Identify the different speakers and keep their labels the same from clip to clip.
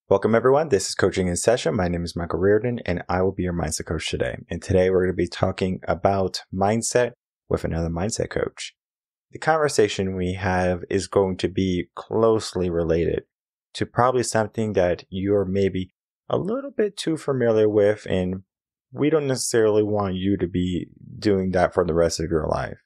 Speaker 1: Welcome, everyone. This is Coaching in Session. My name is Michael Rearden, and I will be your mindset coach today. And today we're going to be talking about mindset with another mindset coach. The conversation we have is going to be closely related to probably something that you're maybe a little bit too familiar with, and we don't necessarily want you to be doing that for the rest of your life.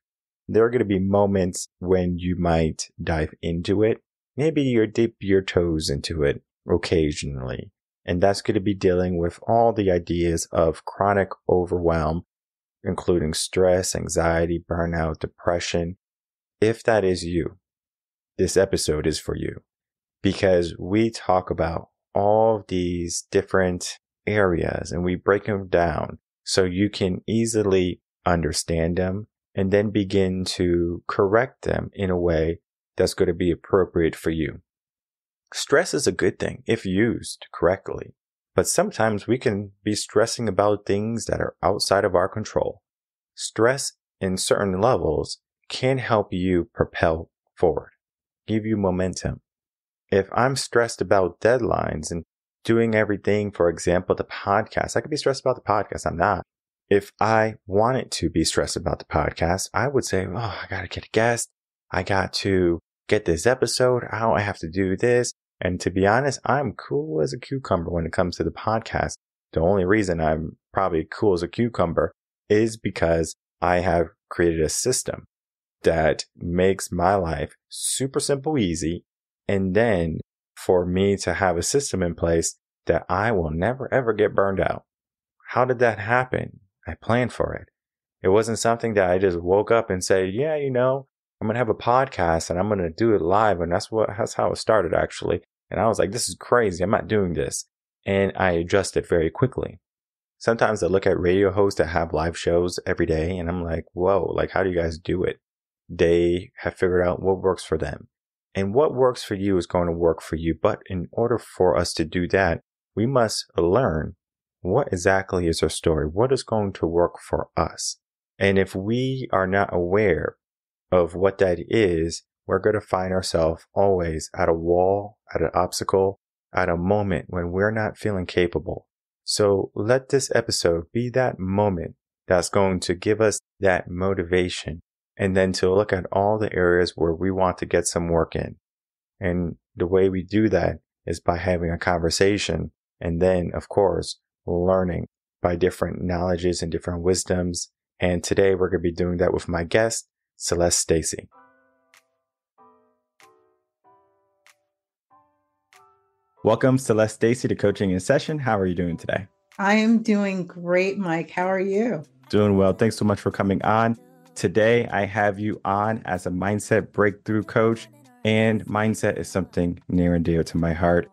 Speaker 1: There are going to be moments when you might dive into it. Maybe you dip your toes into it occasionally. And that's going to be dealing with all the ideas of chronic overwhelm, including stress, anxiety, burnout, depression. If that is you, this episode is for you, because we talk about all of these different areas and we break them down so you can easily understand them and then begin to correct them in a way that's going to be appropriate for you. Stress is a good thing if used correctly, but sometimes we can be stressing about things that are outside of our control. Stress in certain levels can help you propel forward, give you momentum. If I'm stressed about deadlines and doing everything, for example, the podcast, I could be stressed about the podcast. I'm not. If I wanted to be stressed about the podcast, I would say, I got to get a guest. I got to get this episode out. I have to do this. And to be honest, I'm cool as a cucumber when it comes to the podcast. The only reason I'm probably cool as a cucumber is because I have created a system that makes my life super simple, easy. And then for me to have a system in place that I will never, ever get burned out. How did that happen? I planned for it. It wasn't something that I just woke up and said, I'm going to have a podcast and I'm going to do it live. And that's how it started, actually. And I was like, this is crazy. I'm not doing this. And I adjusted very quickly. Sometimes I look at radio hosts that have live shows every day and I'm like, whoa, like, how do you guys do it? They have figured out what works for them. And what works for you is going to work for you. But in order for us to do that, we must learn what exactly is our story? What is going to work for us? And if we are not aware of what that is, we're going to find ourselves always at a wall, at an obstacle, at a moment when we're not feeling capable. So let this episode be that moment that's going to give us that motivation, and then to look at all the areas where we want to get some work in. And the way we do that is by having a conversation, and then, of course, learning by different knowledges and different wisdoms. And today we're going to be doing that with my guest, Celeste Stacey. Welcome, Celeste Stacey, to Coaching in Session. How are you doing today?
Speaker 2: I am doing great, Mike. How are you?
Speaker 1: Doing well. Thanks so much for coming on. Today, I have you on as a mindset breakthrough coach, and mindset is something near and dear to my heart.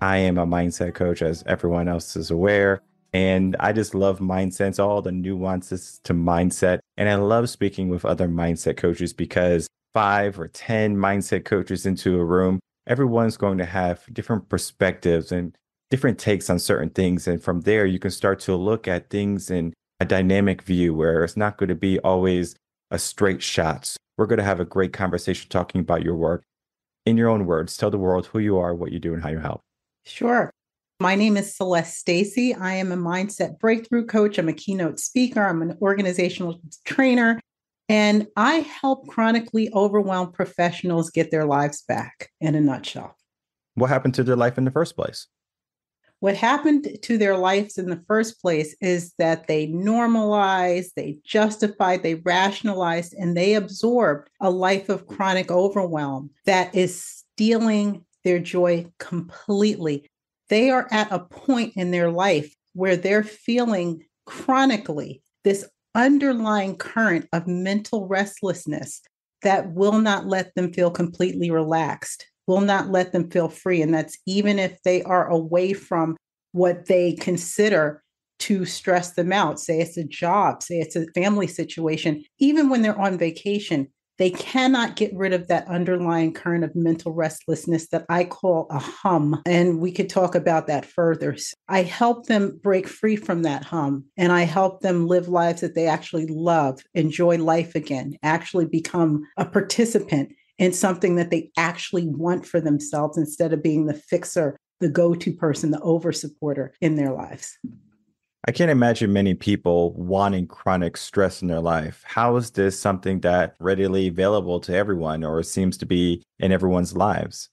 Speaker 1: I am a mindset coach, as everyone else is aware, and I just love mindsets, all the nuances to mindset. And I love speaking with other mindset coaches because 5 or 10 mindset coaches into a room, everyone's going to have different perspectives and different takes on certain things. And from there, you can start to look at things in a dynamic view where it's not going to be always a straight shot. So we're going to have a great conversation talking about your work. In your own words, tell the world who you are, what you do, and how you help.
Speaker 2: Sure. My name is Celeste Stacey. I am a mindset breakthrough coach. I'm a keynote speaker. I'm an organizational trainer. And I help chronically overwhelmed professionals get their lives back in a nutshell.
Speaker 1: What happened to their life in the first place?
Speaker 2: What happened to their lives in the first place is that they normalized, they justified, they rationalized, and they absorbed a life of chronic overwhelm that is stealing their joy completely. They are at a point in their life where they're feeling chronically this underlying current of mental restlessness that will not let them feel completely relaxed, will not let them feel free. And that's even if they are away from what they consider to stress them out. Say it's a job, say it's a family situation. Even when they're on vacation, they cannot get rid of that underlying current of mental restlessness that I call a hum. And we could talk about that further. I help them break free from that hum, and I help them live lives that they actually love, enjoy life again, actually become a participant in something that they actually want for themselves instead of being the fixer the go-to person, the over supporter in their lives.
Speaker 1: I can't imagine many people wanting chronic stress in their life. How is this something that readily available to everyone or seems to be in everyone's lives?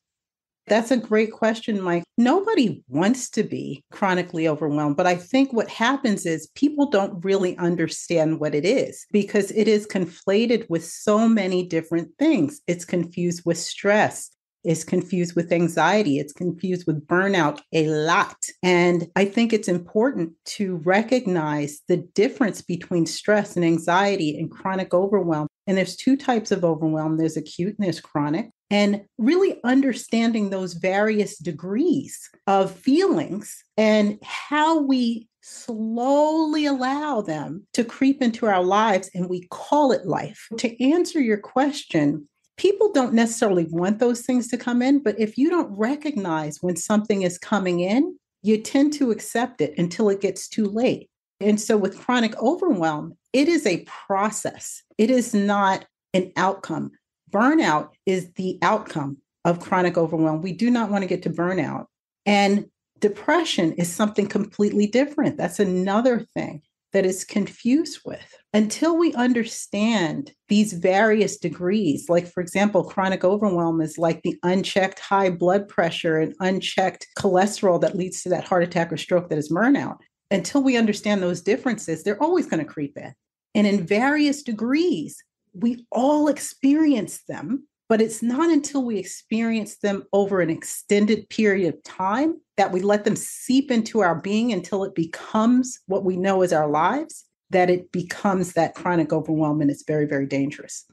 Speaker 2: That's a great question, Mike. Nobody wants to be chronically overwhelmed, but I think what happens is people don't really understand what it is because it is conflated with so many different things. It's confused with stress. It's confused with anxiety. It's confused with burnout a lot. And I think it's important to recognize the difference between stress and anxiety and chronic overwhelm. And there's two types of overwhelm. There's acute and there's chronic. And really understanding those various degrees of feelings and how we slowly allow them to creep into our lives and we call it life. To answer your question, people don't necessarily want those things to come in, but if you don't recognize when something is coming in, you tend to accept it until it gets too late. And so with chronic overwhelm, it is a process. It is not an outcome. Burnout is the outcome of chronic overwhelm. We do not want to get to burnout. And depression is something completely different. That's another thing that is confused with. Until we understand these various degrees, like, for example, chronic overwhelm is like the unchecked high blood pressure and unchecked cholesterol that leads to that heart attack or stroke that is burnout. Until we understand those differences, they're always going to creep in. And in various degrees, we all experience them, but it's not until we experience them over an extended period of time that we let them seep into our being until it becomes what we know as our lives, that it becomes that chronic overwhelm, and it's very, very dangerous.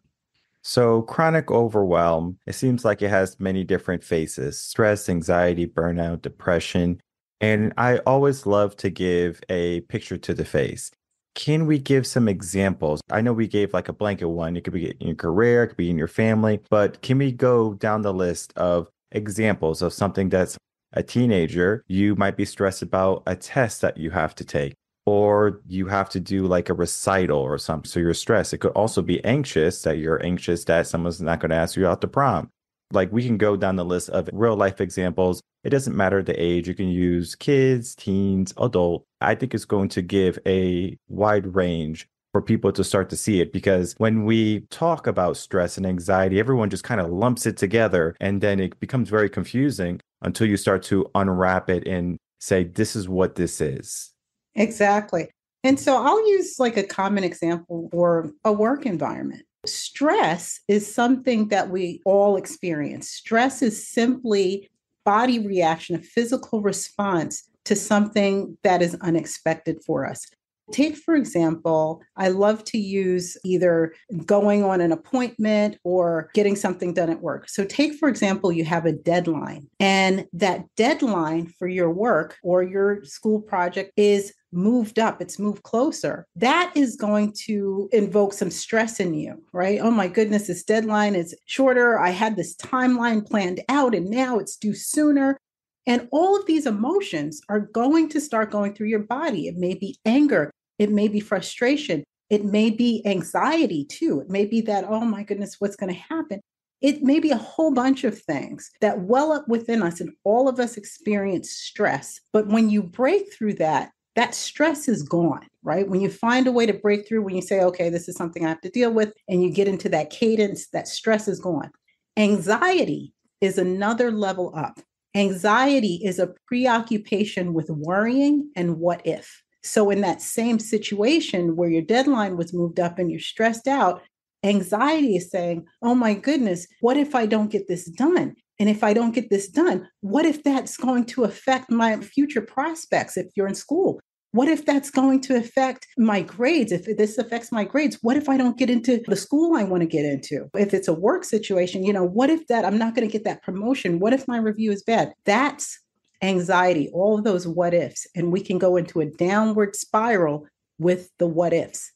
Speaker 1: So chronic overwhelm, it seems like it has many different faces: stress, anxiety, burnout, depression. And I always love to give a picture to the face. Can we give some examples? I know we gave like a blanket one. It could be in your career, it could be in your family, but can we go down the list of examples of something that's a teenager? You might be stressed about a test that you have to take, or you have to do like a recital or something. So you're stressed. It could also be anxious, that you're anxious that someone's not going to ask you out to prom. Like, we can go down the list of real life examples. It doesn't matter the age. You can use kids, teens, adult. I think it's going to give a wide range for people to start to see it, because when we talk about stress and anxiety, everyone just kind of lumps it together, and then it becomes very confusing until you start to unwrap it and say, this is what this is.
Speaker 2: Exactly. And so I'll use like a common example for a work environment. Stress is something that we all experience. Stress is simply body reaction, a physical response to something that is unexpected for us. Take, for example, I love to use either going on an appointment or getting something done at work. So take, for example, you have a deadline, and that deadline for your work or your school project is moved up, it's moved closer. That is going to invoke some stress in you, right? Oh my goodness, this deadline is shorter. I had this timeline planned out and now it's due sooner. And all of these emotions are going to start going through your body. It may be anger, it may be frustration, it may be anxiety too. It may be that, oh my goodness, what's going to happen? It may be a whole bunch of things that well up within us, and all of us experience stress. But when you break through that, that stress is gone, right? When you find a way to break through, when you say, okay, this is something I have to deal with, and you get into that cadence, that stress is gone. Anxiety is another level up. Anxiety is a preoccupation with worrying and what if. So in that same situation where your deadline was moved up and you're stressed out, anxiety is saying, oh my goodness, what if I don't get this done? And if I don't get this done, what if that's going to affect my future prospects if you're in school? What if that's going to affect my grades? If this affects my grades, what if I don't get into the school I want to get into? If it's a work situation, what if that I'm not going to get that promotion? What if my review is bad? That's anxiety, all of those what ifs. And we can go into a downward spiral with the what ifs.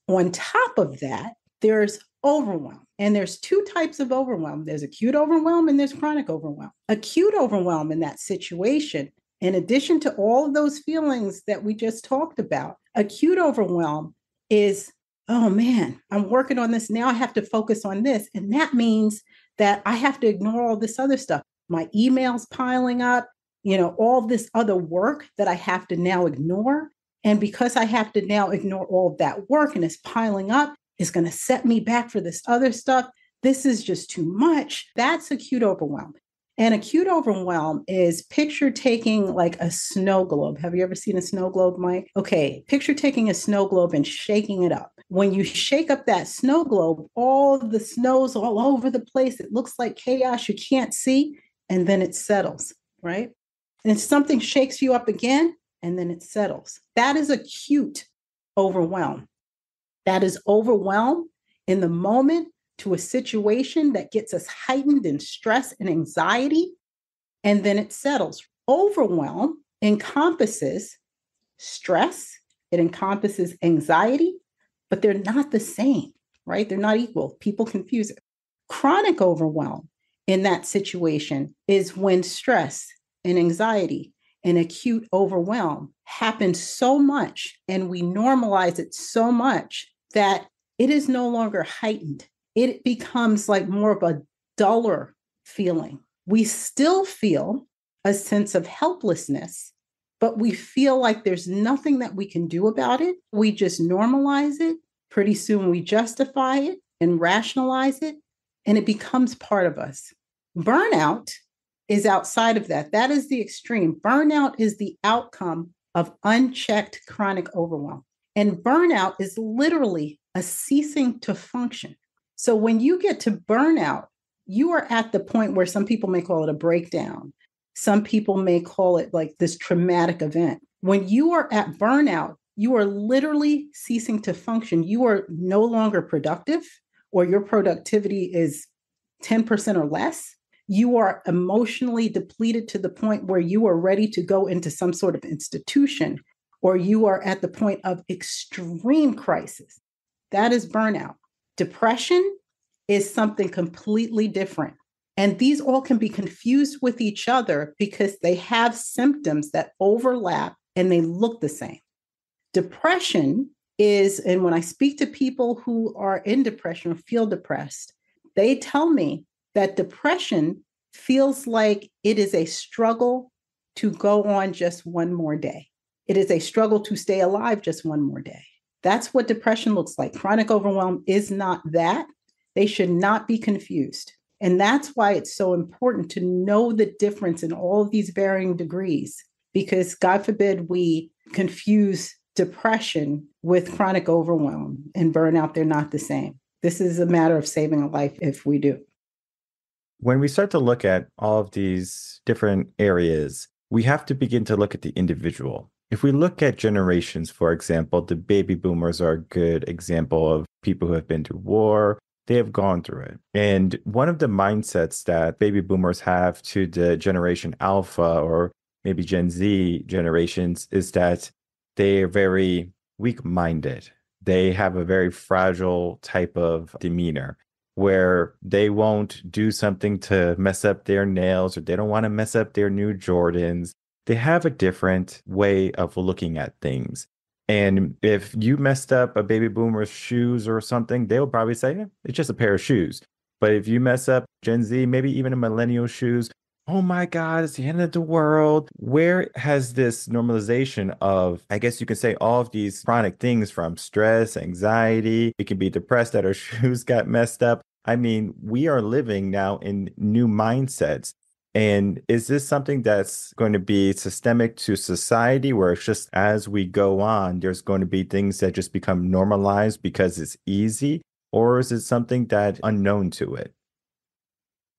Speaker 2: On top of that, there's overwhelm. And there's two types of overwhelm. There's acute overwhelm and there's chronic overwhelm. Acute overwhelm in that situation, in addition to all of those feelings that we just talked about, acute overwhelm is, oh man, I'm working on this. Now I have to focus on this. And that means that I have to ignore all this other stuff. My email's piling up. all this other work that I have to now ignore. And because I have to now ignore all of that work and it's piling up, it's going to set me back for this other stuff. This is just too much. That's acute overwhelm. And acute overwhelm is picture taking like a snow globe. Have you ever seen a snow globe, Mike? Okay, picture taking a snow globe and shaking it up. When you shake up that snow globe, all the snow's all over the place. It looks like chaos you can't see, and then it settles, right? And something shakes you up again, and then it settles. That is acute overwhelm. That is overwhelm in the moment to a situation that gets us heightened in stress and anxiety, and then it settles. Overwhelm encompasses stress, it encompasses anxiety, but they're not the same, right? They're not equal. People confuse it. Chronic overwhelm in that situation is when stress and anxiety and acute overwhelm happens so much and we normalize it so much that it is no longer heightened. It becomes like more of a duller feeling. We still feel a sense of helplessness, but we feel like there's nothing that we can do about it. We just normalize it. Pretty soon we justify it and rationalize it, and it becomes part of us. Burnout is outside of that. That is the extreme. Burnout is the outcome of unchecked chronic overwhelm. And burnout is literally a ceasing to function. So when you get to burnout, you are at the point where some people may call it a breakdown. Some people may call it like this traumatic event. When you are at burnout, you are literally ceasing to function. You are no longer productive, or your productivity is 10% or less. You are emotionally depleted to the point where you are ready to go into some sort of institution, or you are at the point of extreme crisis. That is burnout. Depression is something completely different. And these all can be confused with each other because they have symptoms that overlap and they look the same. Depression is, and when I speak to people who are in depression or feel depressed, they tell me that depression feels like it is a struggle to go on just one more day. It is a struggle to stay alive just one more day. That's what depression looks like. Chronic overwhelm is not that. They should not be confused. And that's why it's so important to know the difference in all of these varying degrees, because God forbid we confuse depression with chronic overwhelm and burnout. They're not the same. This is a matter of saving a life if we do.
Speaker 1: When we start to look at all of these different areas, we have to begin to look at the individual. If we look at generations, for example, the baby boomers are a good example of people who have been through war. They have gone through it. And one of the mindsets that baby boomers have to the generation Alpha or maybe Gen Z generations is that they are very weak-minded. They have a very fragile type of demeanor where they won't do something to mess up their nails, or they don't want to mess up their new Jordans. They have a different way of looking at things. And if you messed up a baby boomer's shoes or something, they'll probably say, yeah, it's just a pair of shoes. But if you mess up Gen Z, maybe even a millennial shoes, oh my God, it's the end of the world. Where has this normalization of, I guess you could say, all of these chronic things from stress, anxiety, we can be depressed that our shoes got messed up. I mean, we are living now in new mindsets. And is this something that's going to be systemic to society, where it's just as we go on, there's going to be things that just become normalized because it's easy? Or is it something that's unknown to it?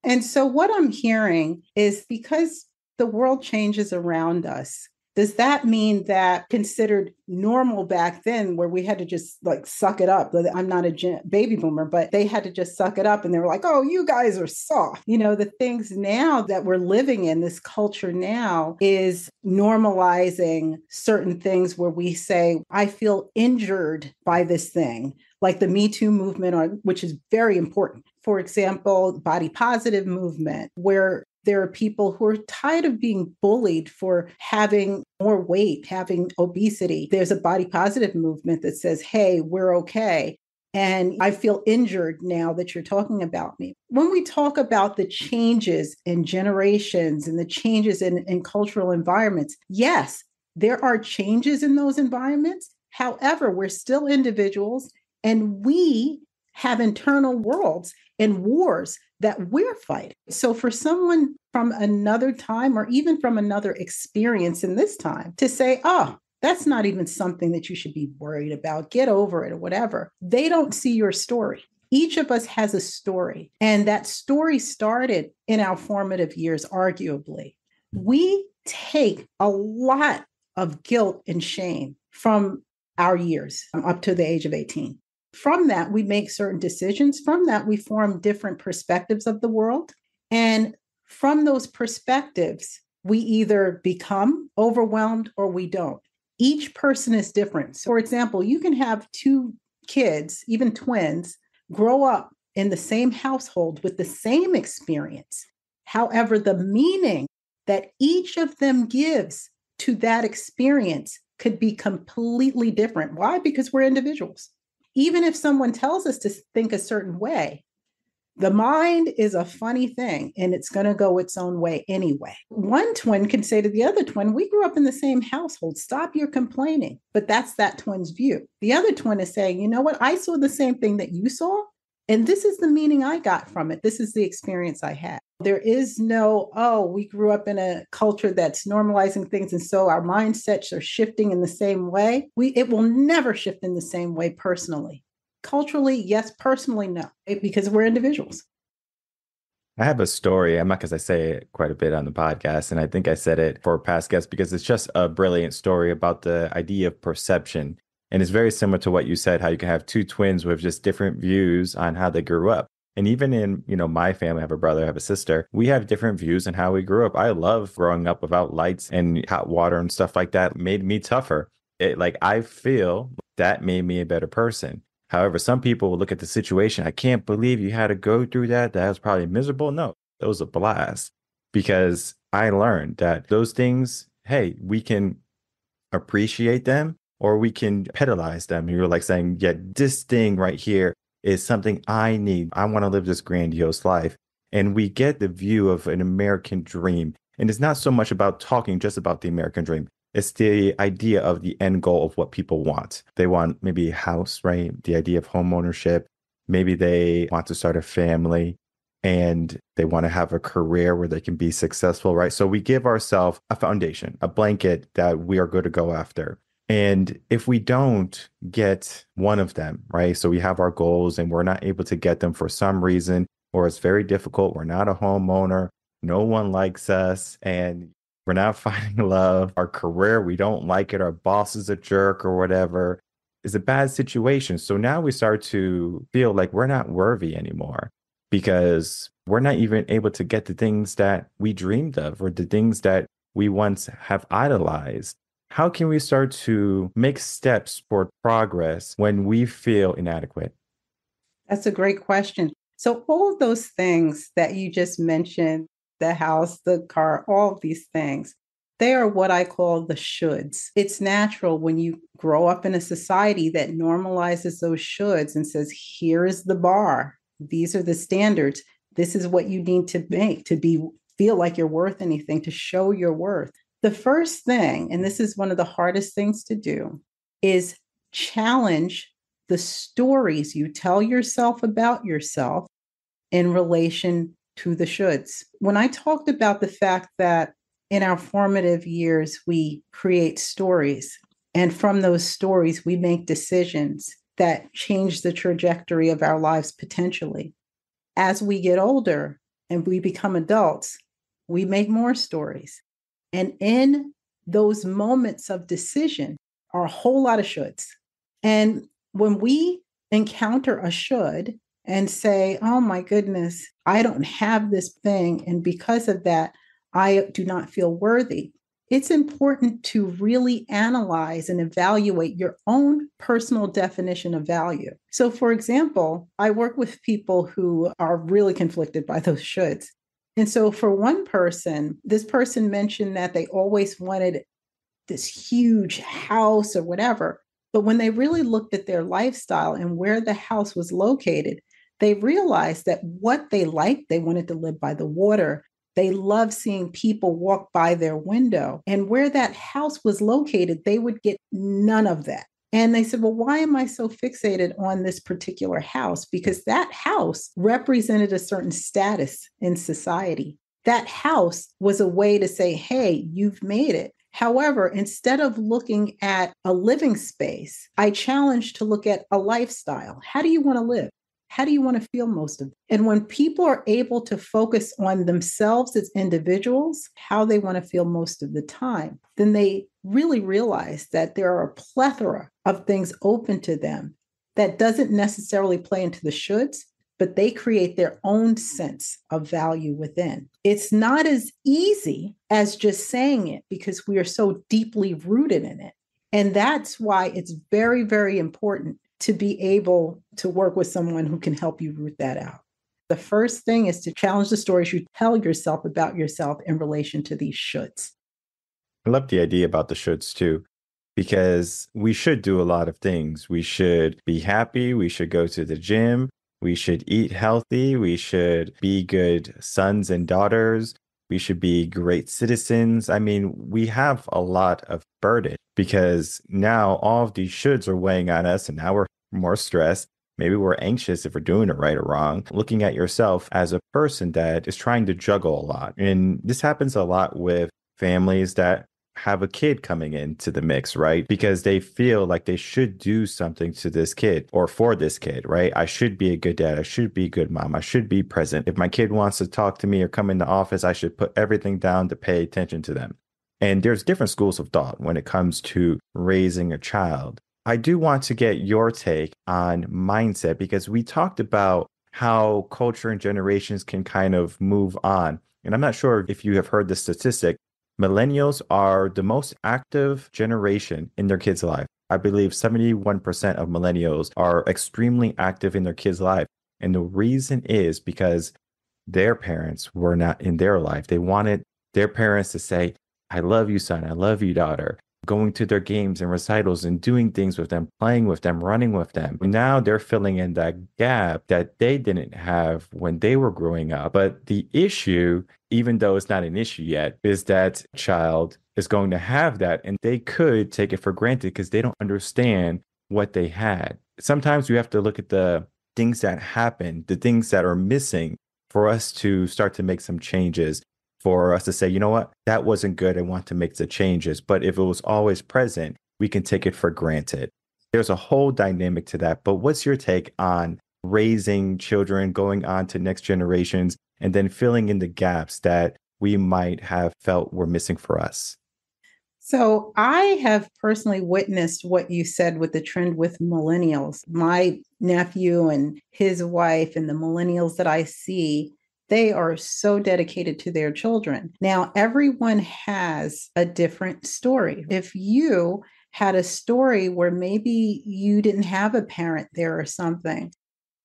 Speaker 2: And so what I'm hearing is, because the world changes around us, does that mean that considered normal back then, where we had to just like suck it up? I'm not a baby boomer, but they had to just suck it up. And they were like, oh, you guys are soft. The things now that we're living in, this culture now is normalizing certain things where we say, I feel injured by this thing, like the Me Too movement, which is very important. For example, body positive movement, where there are people who are tired of being bullied for having more weight, having obesity. There's a body positive movement that says, hey, we're okay. And I feel injured now that you're talking about me. When we talk about the changes in generations and the changes in cultural environments, yes, there are changes in those environments. However, we're still individuals and we have internal worlds and wars that we're fighting. So for someone from another time or even from another experience in this time to say, oh, that's not even something that you should be worried about, get over it or whatever, they don't see your story. Each of us has a story, and that story started in our formative years, arguably. We take a lot of guilt and shame from our years up to the age of 18. From that, we make certain decisions. From that, we form different perspectives of the world. And from those perspectives, we either become overwhelmed or we don't. Each person is different. So, for example, you can have two kids, even twins, grow up in the same household with the same experience. However, the meaning that each of them gives to that experience could be completely different. Why? Because we're individuals. Even if someone tells us to think a certain way, the mind is a funny thing and it's going to go its own way anyway. One twin can say to the other twin, we grew up in the same household. Stop your complaining. But that's that twin's view. The other twin is saying, you know what? I saw the same thing that you saw. And this is the meaning I got from it. This is the experience I had. There is no, oh, we grew up in a culture that's normalizing things. And so our mindsets are shifting in the same way. It will never shift in the same way personally. Culturally, yes. Personally, no, because we're individuals.
Speaker 1: I have a story. I'm not, because I say it quite a bit on the podcast, and I think I said it for past guests because it's just a brilliant story about the idea of perception. And it's very similar to what you said, how you can have two twins with just different views on how they grew up. And even in, my family, I have a brother, I have a sister, we have different views on how we grew up. I love growing up without lights and hot water and stuff like that. It made me tougher. I feel that made me a better person. However, some people will look at the situation. I can't believe you had to go through that. That was probably miserable. No, it was a blast because I learned that those things, hey, we can appreciate them or we can pedalize them. You're like saying, yeah, this thing right here is something I need. I want to live this grandiose life. And we get the view of an American dream. And it's not so much about talking just about the American dream. It's the idea of the end goal of what people want. They want maybe a house, right? The idea of home ownership. Maybe they want to start a family and they want to have a career where they can be successful, right? So we give ourselves a foundation, a blanket that we are good to go after. And if we don't get one of them, right? So we have our goals and we're not able to get them for some reason, or it's very difficult. We're not a homeowner. No one likes us. And we're not finding love. Our career, we don't like it. Our boss is a jerk or whatever. It's a bad situation. So now we start to feel like we're not worthy anymore because we're not even able to get the things that we dreamed of or the things that we once have idolized. How can we start to make steps toward progress when we feel inadequate?
Speaker 2: That's a great question. So all of those things that you just mentioned, the house, the car, all of these things, they are what I call the shoulds. It's natural when you grow up in a society that normalizes those shoulds and says, here is the bar. These are the standards. This is what you need to make to feel like you're worth anything, to show your worth. The first thing, and this is one of the hardest things to do, is challenge the stories you tell yourself about yourself in relation to the shoulds. When I talked about the fact that in our formative years, we create stories, and from those stories, we make decisions that change the trajectory of our lives potentially. As we get older and we become adults, we make more stories. And in those moments of decision are a whole lot of shoulds. And when we encounter a should and say, oh my goodness, I don't have this thing, and because of that, I do not feel worthy, it's important to really analyze and evaluate your own personal definition of value. So, for example, I work with people who are really conflicted by those shoulds. And so for one person, this person mentioned that they always wanted this huge house or whatever. But when they really looked at their lifestyle and where the house was located, they realized that what they liked, they wanted to live by the water. They loved seeing people walk by their window. And where that house was located, they would get none of that. And they said, well, why am I so fixated on this particular house? Because that house represented a certain status in society. That house was a way to say, hey, you've made it. However, instead of looking at a living space, I challenge to look at a lifestyle. How do you want to live? How do you want to feel most of it? And when people are able to focus on themselves as individuals, how they want to feel most of the time, then they really realize that there are a plethora of things open to them that doesn't necessarily play into the shoulds, but they create their own sense of value within. It's not as easy as just saying it because we are so deeply rooted in it. And that's why it's very, very important to be able to work with someone who can help you root that out. The first thing is to challenge the stories you tell yourself about yourself in relation to these shoulds.
Speaker 1: I love the idea about the shoulds too, because we should do a lot of things. We should be happy. We should go to the gym. We should eat healthy. We should be good sons and daughters. We should be great citizens. I mean, we have a lot of burden because now all of these shoulds are weighing on us, and now we're more stressed. Maybe we're anxious if we're doing it right or wrong. Looking at yourself as a person that is trying to juggle a lot. And this happens a lot with families that have a kid coming into the mix, right? Because they feel like they should do something to this kid or for this kid, right? I should be a good dad. I should be a good mom. I should be present. If my kid wants to talk to me or come in the office, I should put everything down to pay attention to them. And there's different schools of thought when it comes to raising a child. I do want to get your take on mindset because we talked about how culture and generations can kind of move on. And I'm not sure if you have heard the statistic. Millennials are the most active generation in their kids' life. I believe 71% of millennials are extremely active in their kids' life. And the reason is because their parents were not in their life. They wanted their parents to say, I love you, son. I love you, daughter. Going to their games and recitals and doing things with them, playing with them, running with them. Now they're filling in that gap that they didn't have when they were growing up. But the issue, even though it's not an issue yet, is that child is going to have that and they could take it for granted because they don't understand what they had. Sometimes we have to look at the things that happen, the things that are missing for us to start to make some changes, for us to say, you know what, that wasn't good. I want to make the changes. But if it was always present, we can take it for granted. There's a whole dynamic to that. But what's your take on raising children, going on to next generations, and then filling in the gaps that we might have felt were missing for us?
Speaker 2: So I have personally witnessed what you said with the trend with millennials. My nephew and his wife and the millennials that I see, they are so dedicated to their children. Now, everyone has a different story. If you had a story where maybe you didn't have a parent there or something,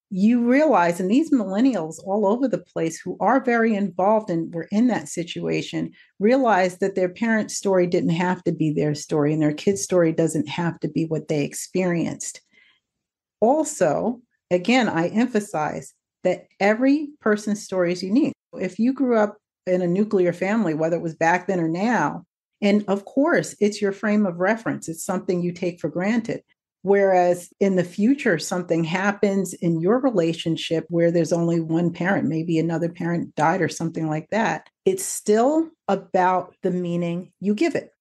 Speaker 2: you realize, and these millennials all over the place who are very involved and were in that situation, realize that their parents' story didn't have to be their story and their kid's story doesn't have to be what they experienced. Also, again, I emphasize that every person's story is unique. If you grew up in a nuclear family, whether it was back then or now, and of course, it's your frame of reference, it's something you take for granted. Whereas in the future, something happens in your relationship where there's only one parent, maybe another parent died or something like that. It's still about the meaning you give it.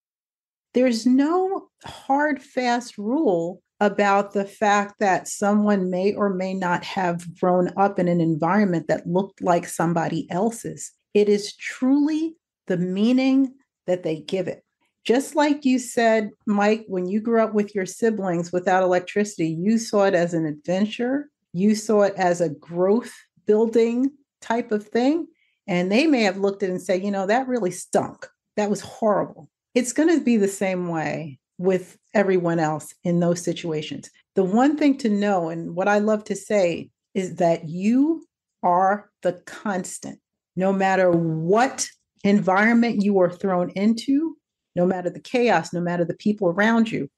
Speaker 2: There's no hard, fast rule about the fact that someone may or may not have grown up in an environment that looked like somebody else's. It is truly the meaning that they give it. Just like you said, Mike, when you grew up with your siblings without electricity, you saw it as an adventure. You saw it as a growth building type of thing. And they may have looked at it and said, you know, that really stunk. That was horrible. It's going to be the same way with everyone else in those situations. The one thing to know, and what I love to say, is that you are the constant. No matter what environment you are thrown into, no matter the chaos, no matter the people around you,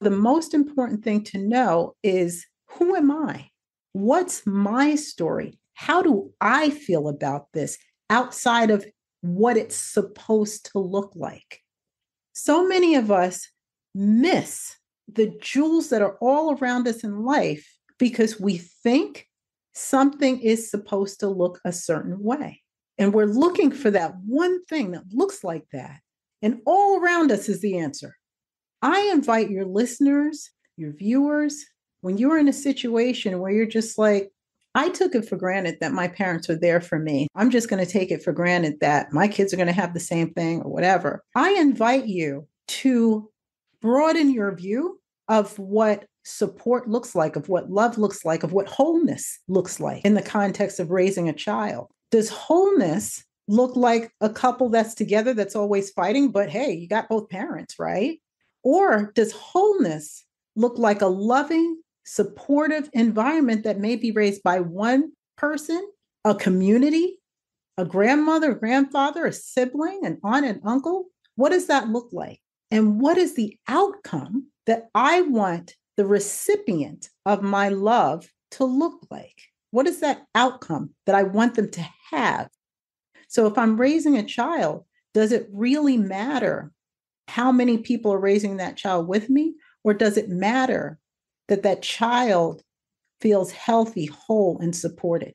Speaker 2: The most important thing to know is, who am I? What's my story? How do I feel about this outside of what it's supposed to look like? So many of us miss the jewels that are all around us in life because we think something is supposed to look a certain way. And we're looking for that one thing that looks like that. And all around us is the answer. I invite your listeners, your viewers, when you're in a situation where you're just like, I took it for granted that my parents were there for me. I'm just going to take it for granted that my kids are going to have the same thing or whatever. I invite you to broaden your view of what support looks like, of what love looks like, of what wholeness looks like in the context of raising a child. Does wholeness look like a couple that's together that's always fighting, but hey, you got both parents, right? Or does wholeness look like a loving, supportive environment that may be raised by one person, a community, a grandmother, a grandfather, a sibling, an aunt, and uncle? What does that look like? And what is the outcome that I want the recipient of my love to look like? What is that outcome that I want them to have? So if I'm raising a child, does it really matter how many people are raising that child with me? Or does it matter that that child feels healthy, whole, and supported?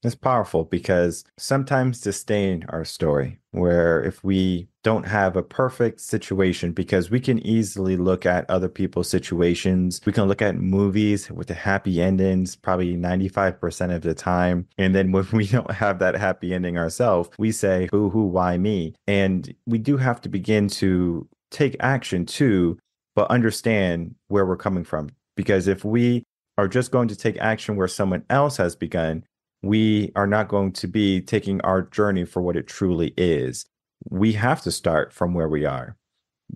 Speaker 1: It's powerful because sometimes to stay in our story, where if we don't have a perfect situation, because we can easily look at other people's situations, we can look at movies with the happy endings probably 95% of the time. And then when we don't have that happy ending ourselves, we say, boo hoo, why me? And we do have to begin to take action too, but understand where we're coming from. Because if we are just going to take action where someone else has begun, we are not going to be taking our journey for what it truly is. We have to start from where we are.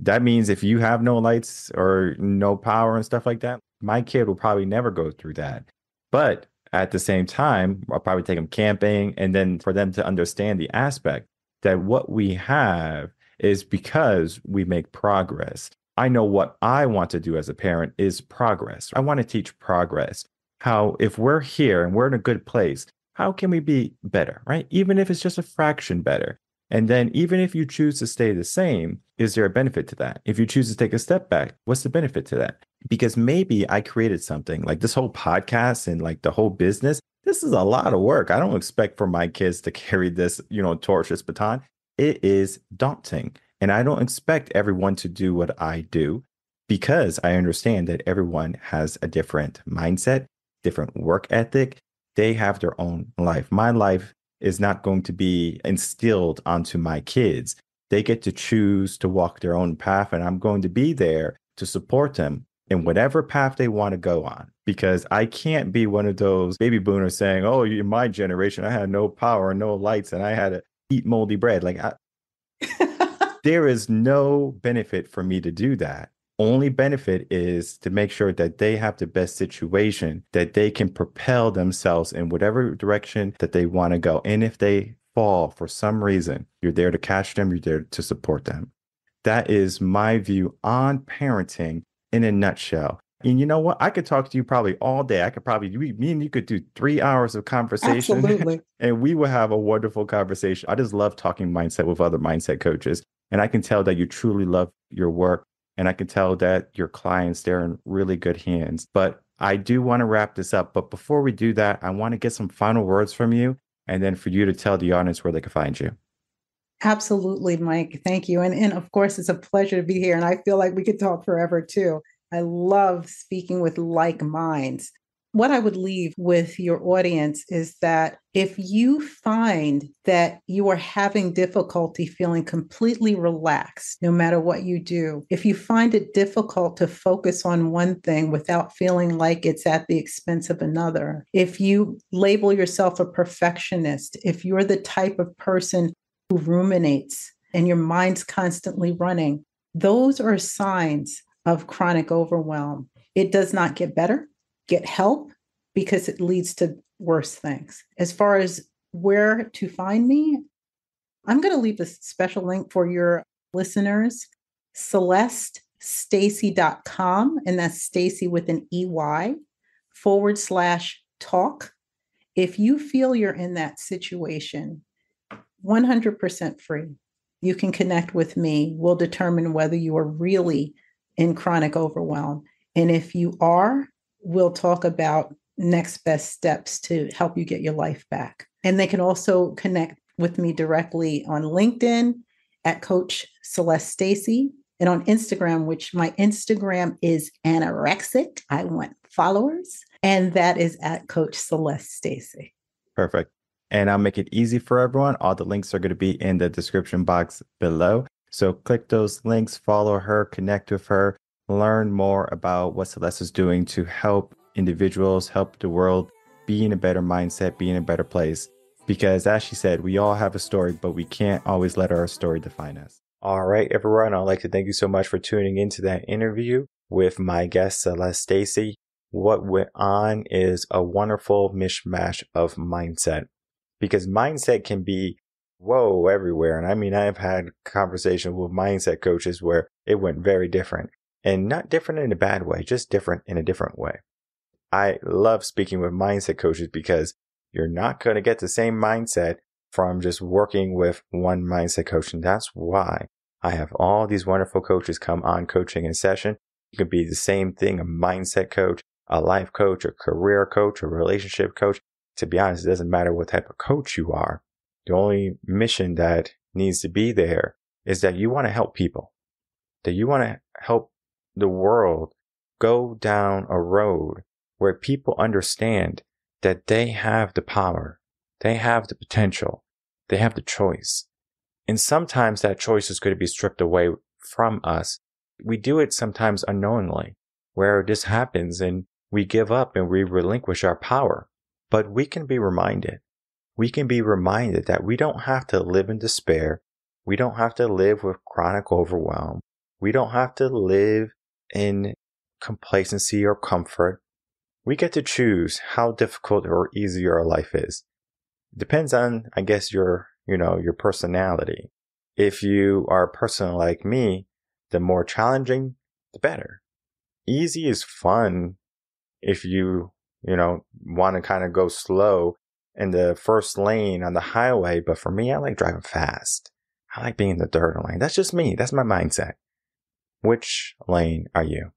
Speaker 1: That means if you have no lights or no power and stuff like that, my kid will probably never go through that. But at the same time, I'll probably take them camping, and then for them to understand the aspect that what we have is because we make progress. I know what I want to do as a parent is progress. I want to teach progress. How if we're here and we're in a good place, how can we be better, right? Even if it's just a fraction better. And then even if you choose to stay the same, is there a benefit to that? If you choose to take a step back, what's the benefit to that? Because maybe I created something like this whole podcast and like the whole business. This is a lot of work. I don't expect for my kids to carry this, torch, this baton. It is daunting. And I don't expect everyone to do what I do because I understand that everyone has a different mindset, different work ethic. They have their own life. My life is not going to be instilled onto my kids. They get to choose to walk their own path, and I'm going to be there to support them in whatever path they want to go on. Because I can't be one of those baby boomers saying, oh, in my generation, I had no power, no lights, and I had to eat moldy bread. There is no benefit for me to do that. Only benefit is to make sure that they have the best situation, that they can propel themselves in whatever direction that they want to go. And if they fall for some reason, you're there to catch them, you're there to support them. That is my view on parenting in a nutshell. And you know what? I could talk to you probably all day. Me and you could do 3 hours of conversation.
Speaker 2: Absolutely.
Speaker 1: And we will have a wonderful conversation. I just love talking mindset with other mindset coaches. And I can tell that you truly love your work. And I can tell that your clients, they're in really good hands. But I do want to wrap this up. But before we do that, I want to get some final words from you and then for you to tell the audience where they can find you.
Speaker 2: Absolutely, Mike. Thank you. And of course, it's a pleasure to be here. And I feel like we could talk forever too. I love speaking with like minds. What I would leave with your audience is that if you find that you are having difficulty feeling completely relaxed, no matter what you do, if you find it difficult to focus on one thing without feeling like it's at the expense of another, if you label yourself a perfectionist, if you're the type of person who ruminates and your mind's constantly running, those are signs of chronic overwhelm. It does not get better. Get help because it leads to worse things. As far as where to find me, I'm going to leave a special link for your listeners, Celeste Stacey.com, and that's Stacey with an EY /talk. If you feel you're in that situation, 100% free. You can connect with me. We'll determine whether you are really in chronic overwhelm. And if you are, we'll talk about next best steps to help you get your life back. And they can also connect with me directly on LinkedIn at Coach Celeste Stacey, and on Instagram, which my Instagram is anorexic. I want followers. And that is at Coach Celeste Stacey.
Speaker 1: Perfect. And I'll make it easy for everyone. All the links are going to be in the description box below. So click those links, follow her, connect with her, learn more about what Celeste is doing to help individuals, help the world be in a better mindset, be in a better place. Because as she said, we all have a story, but we can't always let our story define us. All right, everyone. I'd like to thank you so much for tuning into that interview with my guest, Celeste Stacey. What went on is a wonderful mishmash of mindset, because mindset can be whoa everywhere. And I mean, I've had conversations with mindset coaches where it went very different, and not different in a bad way, just different in a different way. I love speaking with mindset coaches because you're not going to get the same mindset from just working with one mindset coach. And that's why I have all these wonderful coaches come on coaching in session. You can be the same thing, a mindset coach, a life coach, a career coach, a relationship coach. To be honest, it doesn't matter what type of coach you are. The only mission that needs to be there is that you want to help people, that you want to help the world go down a road where people understand that they have the power, they have the potential, they have the choice. And sometimes that choice is going to be stripped away from us. We do it sometimes unknowingly, where this happens and we give up and we relinquish our power. But we can be reminded. We can be reminded that we don't have to live in despair. We don't have to live with chronic overwhelm. We don't have to live in complacency or comfort. We get to choose how difficult or easy our life is. It depends on, I guess, your personality. If you are a person like me, the more challenging, the better. Easy is fun if you want to kind of go slow in the first lane on the highway. But for me, I like driving fast. I like being in the third lane. That's just me. That's my mindset. Which lane are you?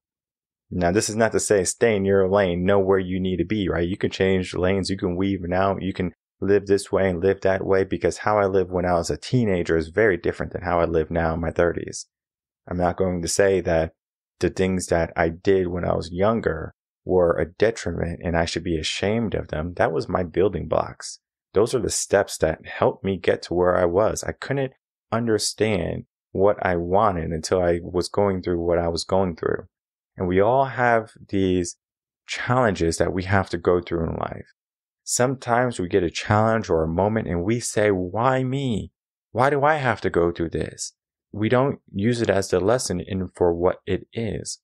Speaker 1: Now, this is not to say stay in your lane, know where you need to be, right? You can change lanes, you can weave out, you can live this way and live that way, because how I lived when I was a teenager is very different than how I live now in my 30s. I'm not going to say that the things that I did when I was younger were a detriment and I should be ashamed of them. That was my building blocks. Those are the steps that helped me get to where I was. I couldn't understand what I wanted until I was going through what I was going through. And we all have these challenges that we have to go through in life. Sometimes we get a challenge or a moment and we say, why me? Why do I have to go through this? We don't use it as the lesson in for what it is.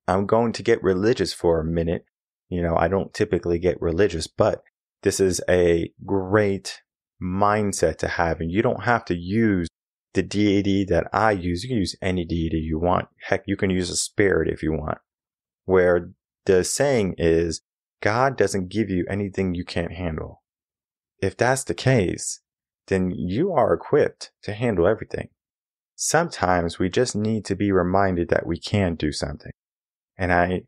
Speaker 1: I'm going to get religious for a minute. I don't typically get religious, but this is a great mindset to have. And you don't have to use the deity that I use. You can use any deity you want. Heck, you can use a spirit if you want. Where the saying is, God doesn't give you anything you can't handle. If that's the case, then you are equipped to handle everything. Sometimes we just need to be reminded that we can do something. And I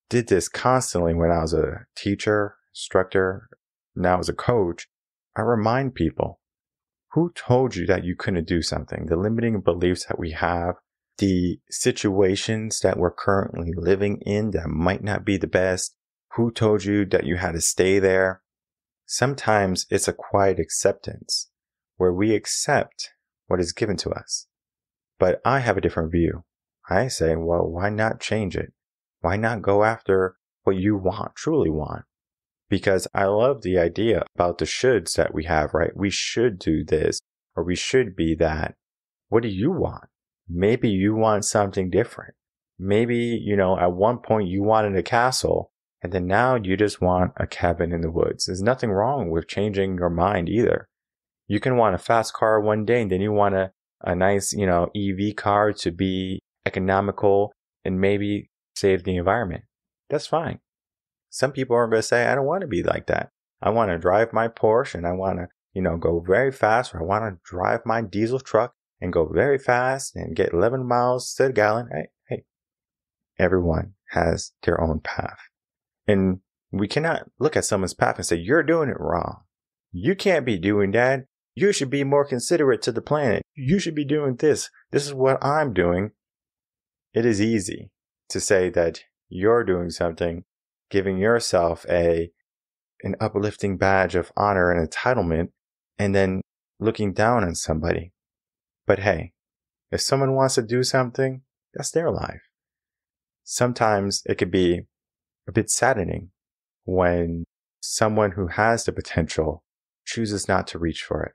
Speaker 1: did this constantly when I was a teacher, instructor, now as a coach. I remind people, who told you that you couldn't do something? The limiting beliefs that we have, the situations that we're currently living in that might not be the best. Who told you that you had to stay there? Sometimes it's a quiet acceptance where we accept what is given to us. But I have a different view. I say, well, why not change it? Why not go after what you want, truly want? Because I love the idea about the shoulds that we have, right? We should do this or we should be that. What do you want? Maybe you want something different. Maybe, at one point you wanted a castle and then now you just want a cabin in the woods. There's nothing wrong with changing your mind either. You can want a fast car one day and then you want a nice, EV car to be economical, and maybe save the environment. That's fine. Some people are going to say, I don't want to be like that. I want to drive my Porsche and I want to, go very fast, or I want to drive my diesel truck and go very fast and get 11 miles to the gallon. Hey, everyone has their own path. And we cannot look at someone's path and say, you're doing it wrong. You can't be doing that. You should be more considerate to the planet. You should be doing this. This is what I'm doing. It is easy to say that you're doing something, giving yourself an uplifting badge of honor and entitlement, and then looking down on somebody. But hey, if someone wants to do something, that's their life. Sometimes it could be a bit saddening when someone who has the potential chooses not to reach for it.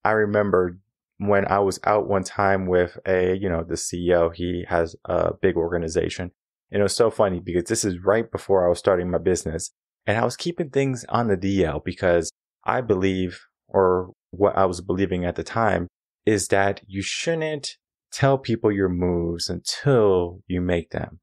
Speaker 1: I remember when I was out one time with the CEO, he has a big organization. And it was so funny because this is right before I was starting my business. And I was keeping things on the DL because I believe, or what I was believing at the time, is that you shouldn't tell people your moves until you make them.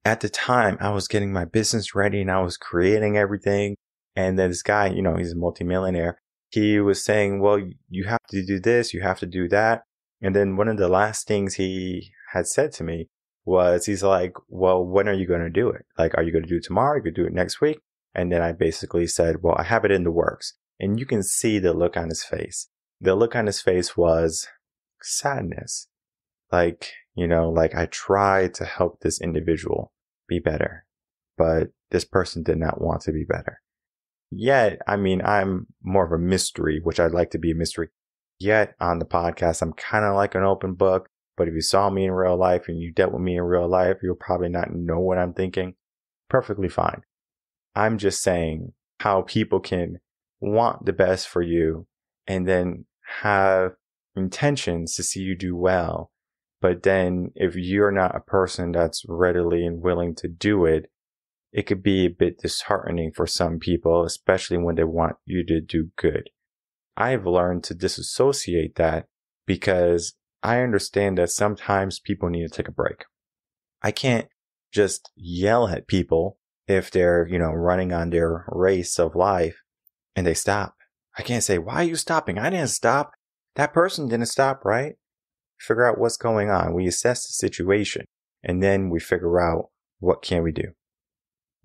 Speaker 1: At the time, I was getting my business ready and I was creating everything. And then this guy, he's a multimillionaire. He was saying, well, you have to do this, you have to do that. And then one of the last things he had said to me was, he's like, well, when are you going to do it? Like, are you going to do it tomorrow? Are you going to do it next week? And then I basically said, well, I have it in the works. And you can see the look on his face. The look on his face was sadness. Like I tried to help this individual be better, but this person did not want to be better. Yet, I'm more of a mystery, which I'd like to be a mystery. Yet on the podcast, I'm kind of like an open book. But if you saw me in real life and you dealt with me in real life, you'll probably not know what I'm thinking. Perfectly fine. I'm just saying how people can want the best for you and then have intentions to see you do well. But then if you're not a person that's readily and willing to do it, it could be a bit disheartening for some people, especially when they want you to do good. I've learned to disassociate that because I understand that sometimes people need to take a break. I can't just yell at people if they're, running on their race of life and they stop. I can't say, why are you stopping? I didn't stop. That person didn't stop, right? Figure out what's going on. We assess the situation and then we figure out what can we do.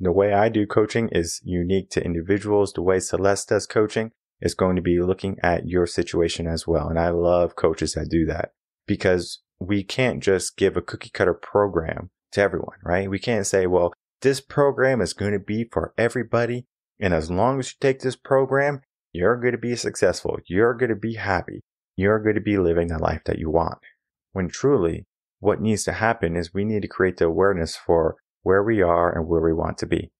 Speaker 1: The way I do coaching is unique to individuals. The way Celeste does coaching is going to be looking at your situation as well. And I love coaches that do that because we can't just give a cookie cutter program to everyone, right? We can't say, well, this program is going to be for everybody. And as long as you take this program, you're going to be successful. You're going to be happy. You're going to be living the life that you want. When truly what needs to happen is we need to create the awareness for where we are and where we want to be.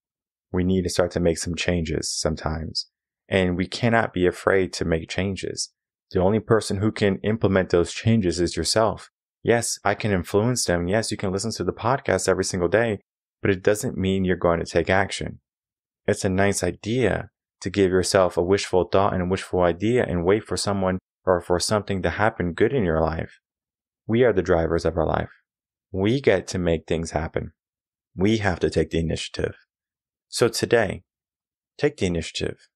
Speaker 1: We need to start to make some changes sometimes. And we cannot be afraid to make changes. The only person who can implement those changes is yourself. Yes, I can influence them. Yes, you can listen to the podcast every single day, but it doesn't mean you're going to take action. It's a nice idea to give yourself a wishful thought and a wishful idea and wait for someone or for something to happen good in your life. We are the drivers of our life. We get to make things happen. We have to take the initiative. So today, take the initiative.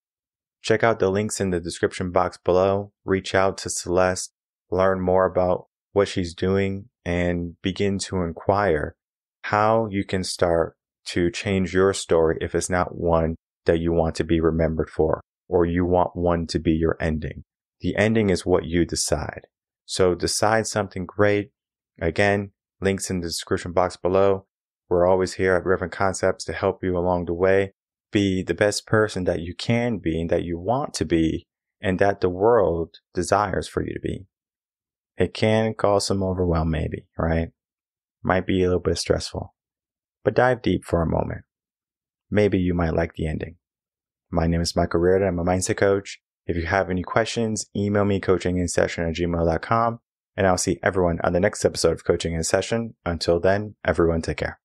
Speaker 1: Check out the links in the description box below. Reach out to Celeste, learn more about what she's doing, and begin to inquire how you can start to change your story if it's not one that you want to be remembered for, or you want one to be your ending. The ending is what you decide. So decide something great. Again, links in the description box below. We're always here at Reven Concepts to help you along the way. Be the best person that you can be and that you want to be and that the world desires for you to be. It can cause some overwhelm maybe, right? Might be a little bit stressful. But dive deep for a moment. Maybe you might like the ending. My name is Michael Rearden. I'm a mindset coach. If you have any questions, email me coachinginsession@gmail.com, and I'll see everyone on the next episode of Coaching in Session. Until then, everyone take care.